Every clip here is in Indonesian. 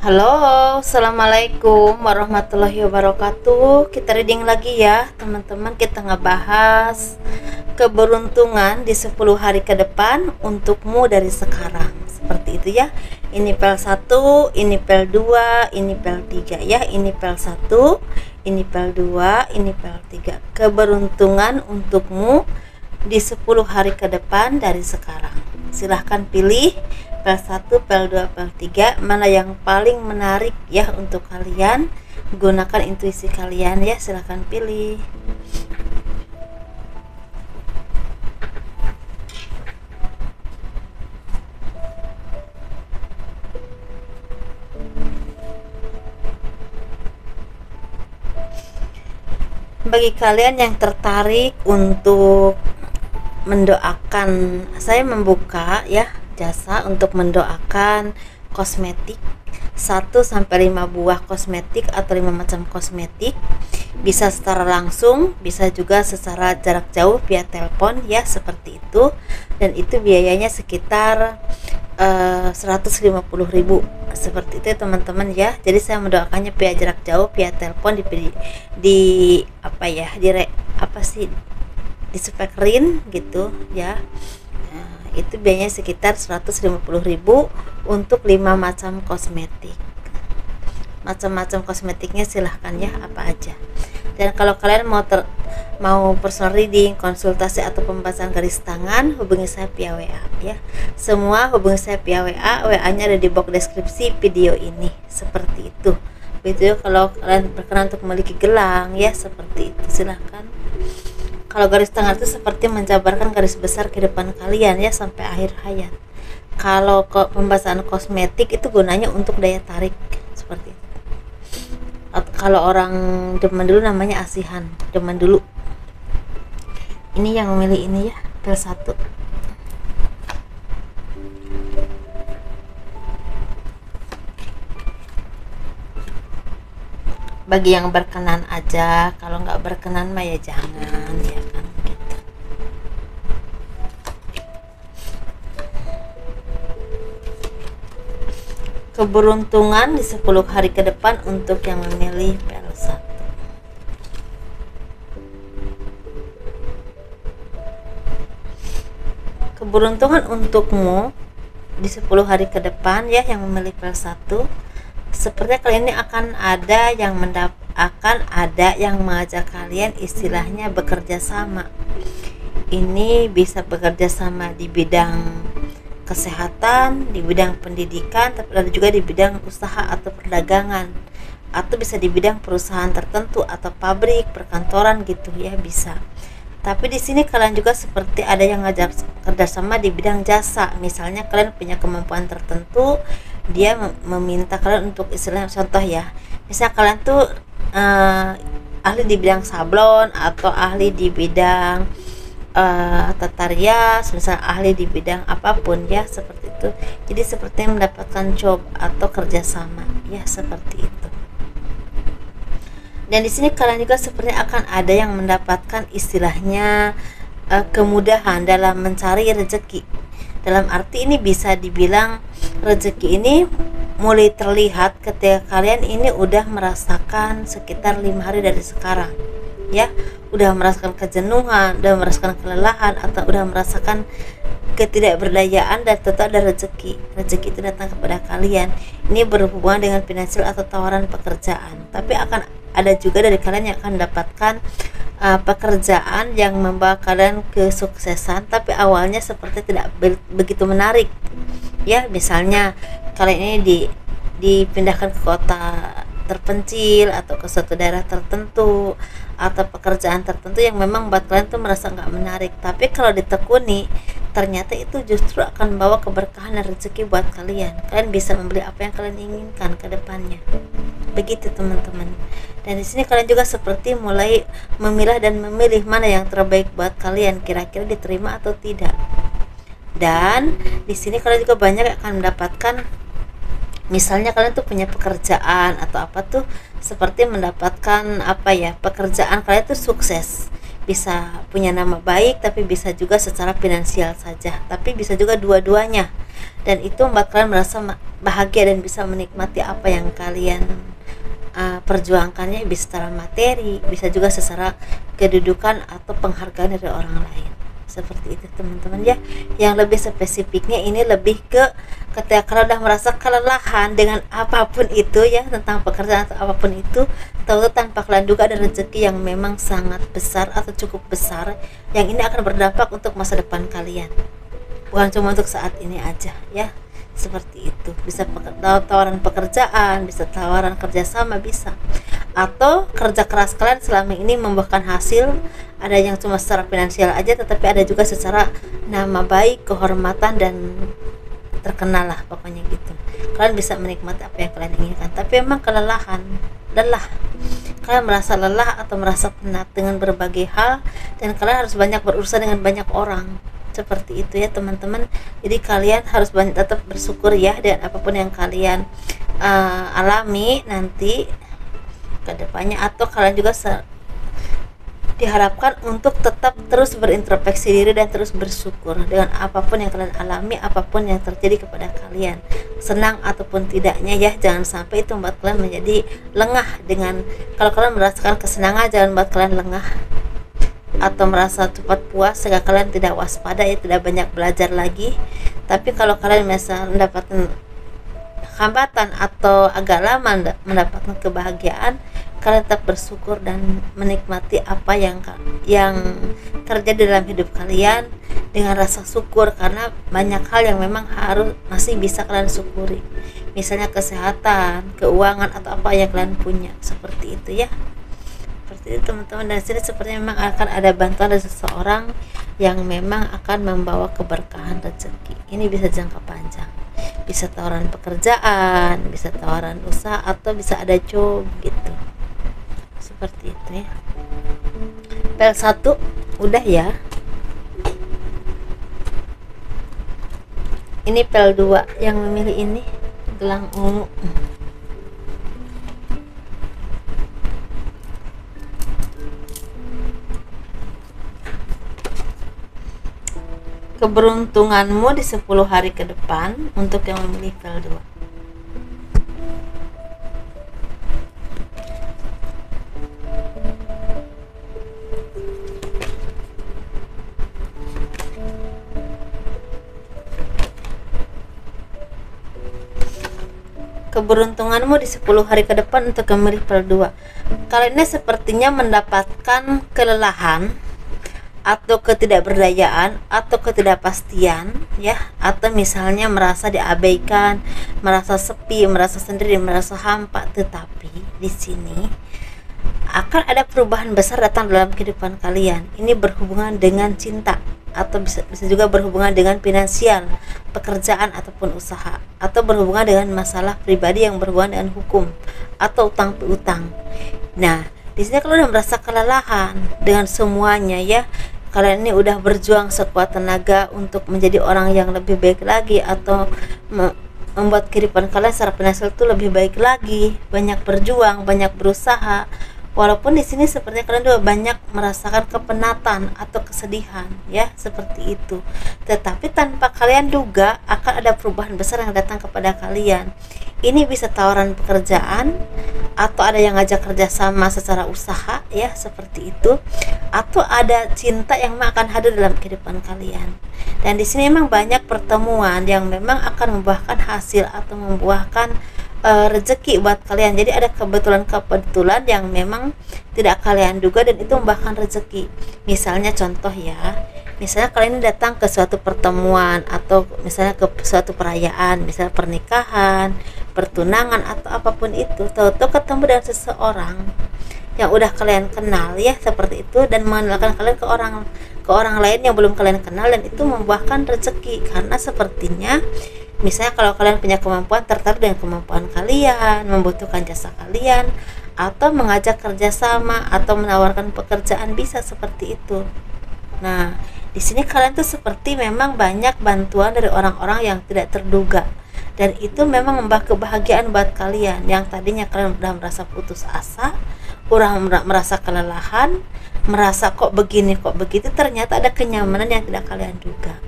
Halo, assalamualaikum warahmatullahi wabarakatuh. Kita reading lagi ya, teman-teman. Kita ngebahas keberuntungan di 10 hari ke depan untukmu dari sekarang. Seperti itu ya. Ini pel 1, ini pel 2, ini pel 3 ya. Ini pel 1, ini pel 2, ini pel 3. Keberuntungan untukmu di 10 hari ke depan dari sekarang. Silahkan pilih pel 1, pel 2, pel 3 mana yang paling menarik ya untuk kalian. Gunakan intuisi kalian ya, silahkan pilih. Bagi kalian yang tertarik untuk mendoakan, saya membuka ya jasa untuk mendoakan kosmetik 1-5 buah kosmetik atau 5 macam kosmetik, bisa secara langsung, bisa juga secara jarak jauh via telepon ya, seperti itu. Dan itu biayanya sekitar 150.000 seperti itu ya teman-teman ya. Jadi saya mendoakannya via jarak jauh, via telepon, di spekerin gitu ya. Itu biayanya sekitar 150.000 untuk 5 macam kosmetik. Macam-macam kosmetiknya silahkan ya, apa aja. Dan kalau kalian mau personal reading, konsultasi atau pembahasan garis tangan, hubungi saya via WA ya. Semua hubungi saya via WA. WA-nya ada di box deskripsi video ini. Seperti itu. Begitu kalau kalian berkenan untuk memiliki gelang ya, seperti itu silahkan. Kalau garis tangan itu seperti menjabarkan garis besar kehidupan kalian ya sampai akhir hayat. Kalau pembahasan kosmetik itu gunanya untuk daya tarik seperti itu. Kalau orang demen dulu namanya asihan, demen dulu. Ini yang memilih ini ya, pel 1. Bagi yang berkenan aja, kalau nggak berkenan mah ya jangan ya kan gitu. Keberuntungan di 10 hari ke depan untuk yang memilih pel 1. Keberuntungan untukmu di 10 hari ke depan ya yang memilih pel 1. Sepertinya kali ini akan ada yang mengajak kalian istilahnya bekerja sama. Ini bisa bekerja sama di bidang kesehatan, di bidang pendidikan, tapi ada juga di bidang usaha atau perdagangan, atau bisa di bidang perusahaan tertentu atau pabrik, perkantoran gitu ya, bisa. Tapi di sini kalian juga seperti ada yang ngajak kerjasama di bidang jasa. Misalnya kalian punya kemampuan tertentu, dia meminta kalian untuk istilahnya, contoh ya, misalnya kalian tuh ahli di bidang sablon atau ahli di bidang tata rias, misalnya ahli di bidang apapun ya, seperti itu. Jadi seperti mendapatkan job atau kerjasama ya, seperti itu. Dan di sini kalian juga sepertinya akan ada yang mendapatkan istilahnya kemudahan dalam mencari rezeki. Dalam arti ini bisa dibilang rezeki ini mulai terlihat ketika kalian ini udah merasakan sekitar 5 hari dari sekarang ya, udah merasakan kejenuhan, udah merasakan kelelahan, atau udah merasakan ketidakberdayaan, dan tetap ada rezeki itu datang kepada kalian. Ini berhubungan dengan finansial atau tawaran pekerjaan, tapi akan ada juga dari kalian yang akan mendapatkan pekerjaan yang membawa kalian kesuksesan, tapi awalnya seperti tidak begitu menarik ya. Misalnya kalian ini dipindahkan ke kota terpencil atau ke suatu daerah tertentu, atau pekerjaan tertentu yang memang buat kalian tuh merasa nggak menarik, tapi kalau ditekuni ternyata itu justru akan membawa keberkahan dan rezeki buat kalian. Kalian bisa membeli apa yang kalian inginkan ke depannya. Begitu teman-teman. Dan di sini kalian juga seperti mulai memilah dan memilih mana yang terbaik buat kalian, kira-kira diterima atau tidak. Dan di sini kalian juga banyak akan mendapatkan, misalnya kalian tuh punya pekerjaan atau apa tuh, seperti mendapatkan pekerjaan kalian tuh sukses, bisa punya nama baik, tapi bisa juga secara finansial saja, tapi bisa juga dua-duanya. dan itu membuat kalian merasa bahagia dan bisa menikmati apa yang kalian perjuangkannya, bisa secara materi, bisa juga secara kedudukan atau penghargaan dari orang lain. Seperti itu teman-teman ya. Yang lebih spesifiknya ini lebih ke ketika kalian udah merasa kelelahan dengan apapun itu ya, tentang pekerjaan atau apapun itu, tahu tanpa kalian duga ada rezeki yang memang sangat besar atau cukup besar, yang ini akan berdampak untuk masa depan kalian, bukan cuma untuk saat ini aja ya. Seperti itu, bisa tawaran pekerjaan, bisa tawaran kerjasama, bisa, atau kerja keras kalian selama ini membuahkan hasil. Ada yang cuma secara finansial aja, tetapi ada juga secara nama baik, kehormatan, dan terkenal lah pokoknya gitu. Kalian bisa menikmati apa yang kalian inginkan, tapi memang kelelahan, lelah, kalian merasa lelah atau merasa penat dengan berbagai hal, dan kalian harus banyak berurusan dengan banyak orang. Seperti itu ya teman-teman. Jadi kalian harus tetap bersyukur ya dengan apapun yang kalian alami nanti ke depannya, atau kalian juga diharapkan untuk tetap terus berintrospeksi diri dan terus bersyukur dengan apapun yang kalian alami, apapun yang terjadi kepada kalian, senang ataupun tidaknya ya. Jangan sampai itu membuat kalian menjadi lengah. Dengan kalau kalian merasakan kesenangan, jangan buat kalian lengah atau merasa cepat puas sehingga kalian tidak waspada ya, tidak banyak belajar lagi. Tapi kalau kalian misalnya mendapatkan hambatan atau agak lama mendapatkan kebahagiaan, kalian tetap bersyukur dan menikmati apa yang terjadi dalam hidup kalian dengan rasa syukur, karena banyak hal yang memang masih bisa kalian syukuri, misalnya kesehatan, keuangan, atau apa yang kalian punya. Seperti itu ya. Seperti itu teman-teman. Dan sini sepertinya memang akan ada bantuan dari seseorang yang memang akan membawa keberkahan rezeki. Ini bisa jangka panjang, bisa tawaran pekerjaan, bisa tawaran usaha, atau bisa ada job gitu. Seperti itu ya. Pel 1 udah ya. Ini pel 2 yang memilih ini, gelang ungu. Keberuntunganmu di 10 hari ke depan untuk yang memilih pel 2. Keberuntunganmu di 10 hari ke depan untuk yang memilih pel 2. Kalian ini sepertinya mendapatkan kelelahan atau ketidakberdayaan atau ketidakpastian ya, atau misalnya merasa diabaikan, merasa sepi, merasa sendiri, merasa hampa. Tetapi di sini akan ada perubahan besar datang dalam kehidupan kalian. Ini berhubungan dengan cinta, atau bisa juga berhubungan dengan finansial, pekerjaan ataupun usaha, atau berhubungan dengan masalah pribadi yang berhubungan dengan hukum atau utang piutang. Nah, di sini kalau udah merasa kelelahan dengan semuanya ya, kalian ini udah berjuang sekuat tenaga untuk menjadi orang yang lebih baik lagi, atau membuat kehidupan kalian secara finansial itu lebih baik lagi, banyak berjuang, banyak berusaha. Walaupun di sini sepertinya kalian juga banyak merasakan kepenatan atau kesedihan ya, seperti itu. Tetapi tanpa kalian duga akan ada perubahan besar yang datang kepada kalian. Ini bisa tawaran pekerjaan, atau ada yang ngajak kerjasama secara usaha ya, seperti itu, atau ada cinta yang memang akan hadir dalam kehidupan kalian. Dan di sini memang banyak pertemuan yang memang akan membuahkan hasil atau membuahkan rezeki buat kalian. Jadi ada kebetulan yang memang tidak kalian duga, dan itu membuahkan rezeki. Misalnya contoh ya, misalnya kalian datang ke suatu pertemuan, atau misalnya ke suatu perayaan, misalnya pernikahan, pertunangan, atau apapun itu, tahu-tahu ketemu dengan seseorang yang udah kalian kenal ya, seperti itu, dan mengenalkan kalian ke orang lain yang belum kalian kenal, dan itu membuahkan rezeki. Karena sepertinya misalnya kalau kalian punya kemampuan, tertarik dengan kemampuan kalian, membutuhkan jasa kalian, atau mengajak kerjasama, atau menawarkan pekerjaan, bisa seperti itu. Nah, di sini kalian tuh seperti memang banyak bantuan dari orang-orang yang tidak terduga, dan itu memang membawa kebahagiaan buat kalian yang tadinya kalian udah merasa putus asa, udah merasa kelelahan, merasa kok begini kok begitu, ternyata ada kenyamanan yang tidak kalian duga.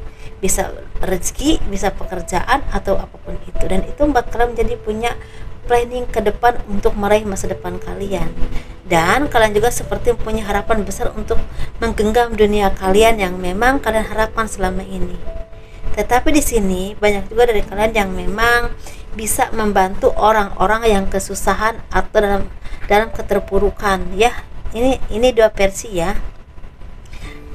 bisa rezeki, bisa pekerjaan atau apapun itu, dan itu membuat kalian menjadi punya planning ke depan untuk meraih masa depan kalian. Dan kalian juga seperti punya harapan besar untuk menggenggam dunia kalian yang memang kalian harapkan selama ini. Tetapi di sini banyak juga dari kalian yang memang bisa membantu orang-orang yang kesusahan atau dalam keterpurukan ya. Ini dua versi ya.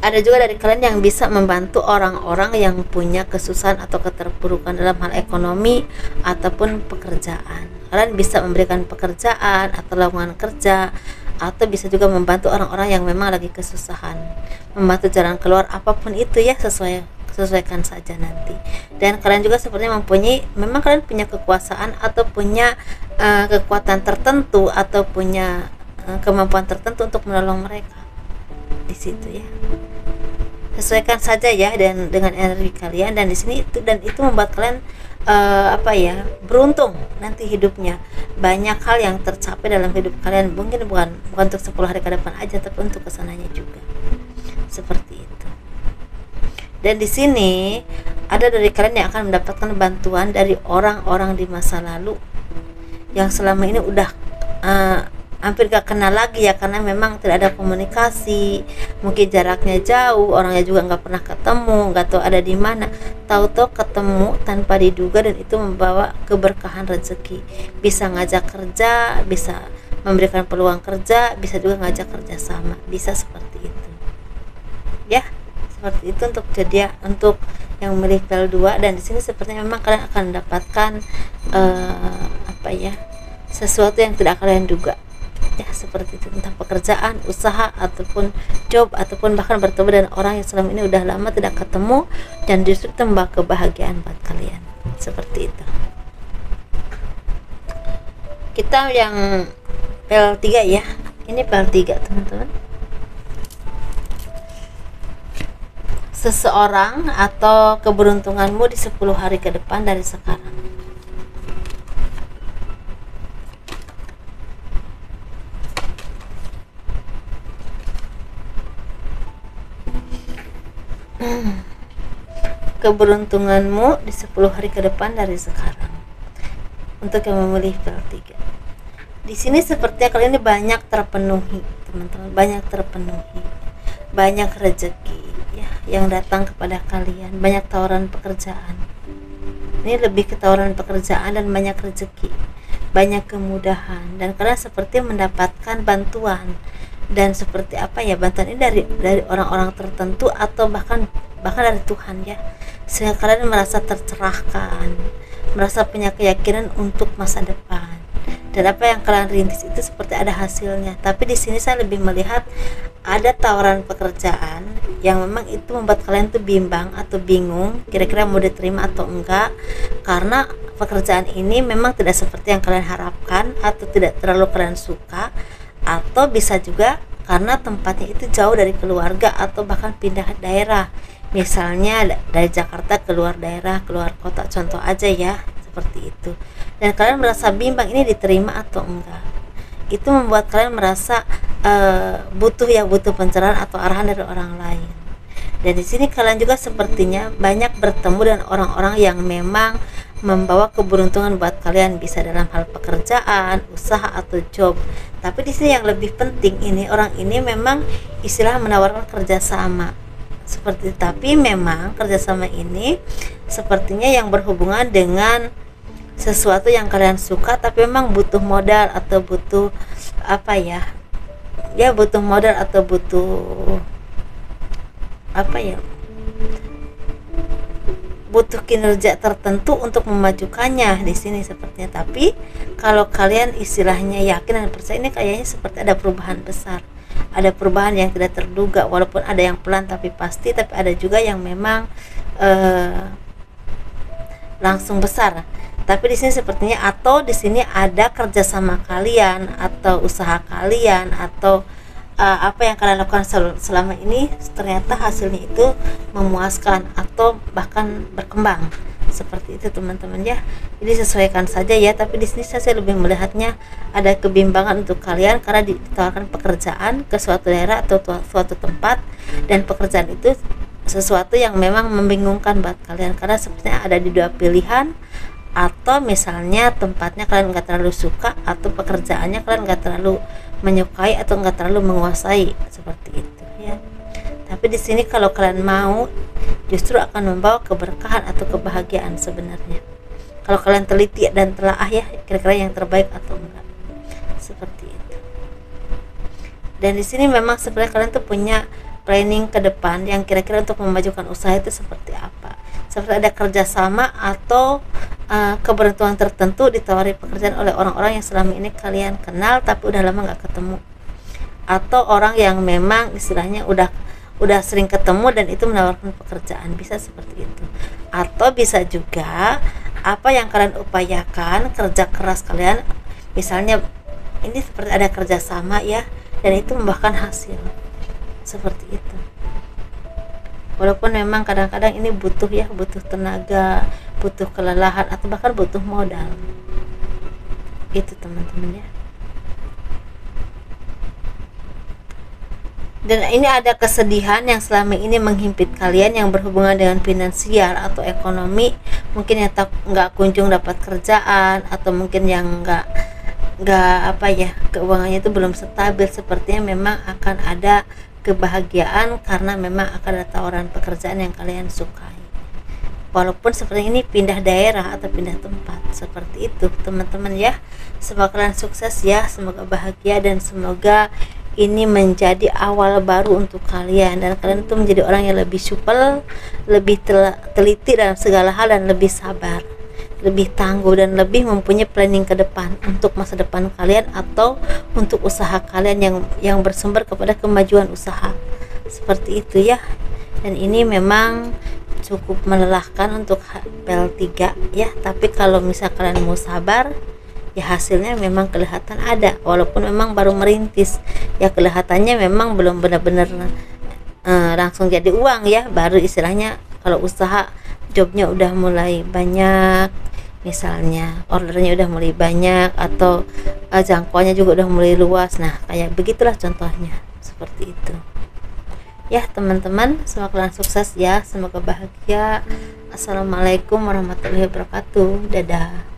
Ada juga dari kalian yang bisa membantu orang-orang yang punya kesusahan atau keterpurukan dalam hal ekonomi ataupun pekerjaan. Kalian bisa memberikan pekerjaan atau lowongan kerja, atau bisa juga membantu orang-orang yang memang lagi kesusahan, membantu jalan keluar apapun itu ya, sesuaikan saja nanti. Dan kalian juga sepertinya memang kalian punya kekuasaan atau punya kekuatan tertentu atau punya kemampuan tertentu untuk menolong mereka di situ ya. Sesuaikan saja ya dengan energi kalian, dan di sini itu membuat kalian beruntung nanti hidupnya. Banyak hal yang tercapai dalam hidup kalian, mungkin bukan untuk 10 hari ke depan aja, tapi untuk kesananya juga seperti itu. Dan di sini ada dari kalian yang akan mendapatkan bantuan dari orang-orang di masa lalu yang selama ini udah hampir gak kenal lagi ya, karena memang tidak ada komunikasi, mungkin jaraknya jauh, orangnya juga nggak pernah ketemu, nggak tahu ada di mana. Tahu-tahu ketemu tanpa diduga, dan itu membawa keberkahan rezeki. Bisa ngajak kerja, bisa memberikan peluang kerja, bisa juga ngajak kerja sama, bisa seperti itu ya. Seperti itu untuk yang memilih pel 2. Dan di sini sepertinya memang kalian akan mendapatkan sesuatu yang tidak kalian duga ya, seperti itu, tentang pekerjaan, usaha, ataupun job, ataupun bahkan bertemu dengan orang yang selama ini udah lama tidak ketemu, dan justru itu membawa kebahagiaan buat kalian, seperti itu. Kita yang pel 3 ya, ini pel 3 teman-teman. Seseorang atau keberuntunganmu di 10 hari ke depan dari sekarang. Keberuntunganmu di 10 hari ke depan dari sekarang. Untuk yang memilih pel 3. Di sini sepertinya kali ini banyak terpenuhi, teman-teman, banyak terpenuhi. Banyak rezeki ya yang datang kepada kalian, banyak tawaran pekerjaan. Ini lebih ke tawaran pekerjaan dan banyak rezeki, banyak kemudahan, dan kalian seperti mendapatkan bantuan. Dan seperti bantuan ini dari orang-orang tertentu atau bahkan dari Tuhan ya, sehingga kalian merasa tercerahkan, merasa punya keyakinan untuk masa depan, dan apa yang kalian rintis itu seperti ada hasilnya. Tapi di sini saya lebih melihat ada tawaran pekerjaan yang memang itu membuat kalian tuh bimbang atau bingung kira-kira mau diterima atau enggak, karena pekerjaan ini memang tidak seperti yang kalian harapkan atau tidak terlalu kalian suka, atau bisa juga karena tempatnya itu jauh dari keluarga atau bahkan pindah daerah, misalnya dari Jakarta keluar daerah, keluar kota, contoh aja ya, seperti itu. Dan kalian merasa bimbang ini diterima atau enggak. Itu membuat kalian merasa butuh pencerahan atau arahan dari orang lain. Dan di sini kalian juga sepertinya banyak bertemu dengan orang-orang yang memang membawa keberuntungan buat kalian, bisa dalam hal pekerjaan, usaha, atau job. Tapi di sini yang lebih penting ini, orang ini memang istilah menawarkan kerjasama seperti itu. Tapi memang kerjasama ini sepertinya yang berhubungan dengan sesuatu yang kalian suka, tapi memang butuh modal atau butuh butuh modal atau butuh butuh kinerja tertentu untuk memajukannya di sini sepertinya. Tapi kalau kalian istilahnya yakin dan percaya, ini kayaknya seperti ada perubahan besar, ada perubahan yang tidak terduga, walaupun ada yang pelan tapi pasti, tapi ada juga yang memang langsung besar. Tapi di sini sepertinya, atau di sini ada kerjasama kalian atau usaha kalian atau apa yang kalian lakukan selama ini ternyata hasilnya itu memuaskan atau bahkan berkembang, seperti itu teman-teman ya. Jadi sesuaikan saja ya. Tapi di sini saya lebih melihatnya ada kebimbangan untuk kalian karena ditawarkan pekerjaan ke suatu daerah atau suatu tempat, dan pekerjaan itu sesuatu yang memang membingungkan buat kalian, karena sepertinya ada di dua pilihan, atau misalnya tempatnya kalian nggak terlalu suka, atau pekerjaannya kalian nggak terlalu menyukai atau nggak terlalu menguasai, seperti itu ya. Tapi di sini kalau kalian mau, justru akan membawa keberkahan atau kebahagiaan sebenarnya, kalau kalian teliti dan telaah ya, kira-kira yang terbaik atau enggak, seperti itu. Dan di sini memang sebenarnya kalian tuh punya planning ke depan yang kira-kira untuk memajukan usaha itu seperti apa. Seperti ada kerjasama atau keberuntungan tertentu ditawari pekerjaan oleh orang-orang yang selama ini kalian kenal tapi udah lama nggak ketemu, atau orang yang memang istilahnya udah sering ketemu dan itu menawarkan pekerjaan, bisa seperti itu. Atau bisa juga apa yang kalian upayakan, kerja keras kalian, misalnya ini seperti ada kerjasama ya, dan itu membuahkan hasil, seperti itu. Walaupun memang kadang-kadang ini butuh tenaga, butuh kelelahan, atau bahkan butuh modal. Itu teman-teman ya. Dan ini ada kesedihan yang selama ini menghimpit kalian yang berhubungan dengan finansial atau ekonomi, mungkin yang nggak kunjung dapat kerjaan, atau mungkin yang nggak keuangannya itu belum stabil. Sepertinya memang akan ada kebahagiaan karena memang akan ada tawaran pekerjaan yang kalian sukai, walaupun seperti ini pindah daerah atau pindah tempat, seperti itu teman-teman ya. Semoga kalian sukses ya, semoga bahagia, dan semoga ini menjadi awal baru untuk kalian, dan kalian itu menjadi orang yang lebih supel, lebih teliti dalam segala hal, dan lebih sabar, lebih tangguh, dan lebih mempunyai planning ke depan untuk masa depan kalian atau untuk usaha kalian yang bersumber kepada kemajuan usaha, seperti itu ya. Dan ini memang cukup melelahkan untuk PL3 ya, tapi kalau misal kalian mau sabar ya, hasilnya memang kelihatan ada, walaupun memang baru merintis ya, kelihatannya memang belum benar-benar langsung jadi uang ya, baru istilahnya kalau usaha jobnya udah mulai banyak, misalnya ordernya udah mulai banyak, atau jangkauannya juga udah mulai luas. Nah kayak begitulah contohnya, seperti itu ya teman-teman. Semoga kalian sukses ya, semoga bahagia. Assalamualaikum warahmatullahi wabarakatuh. Dadah.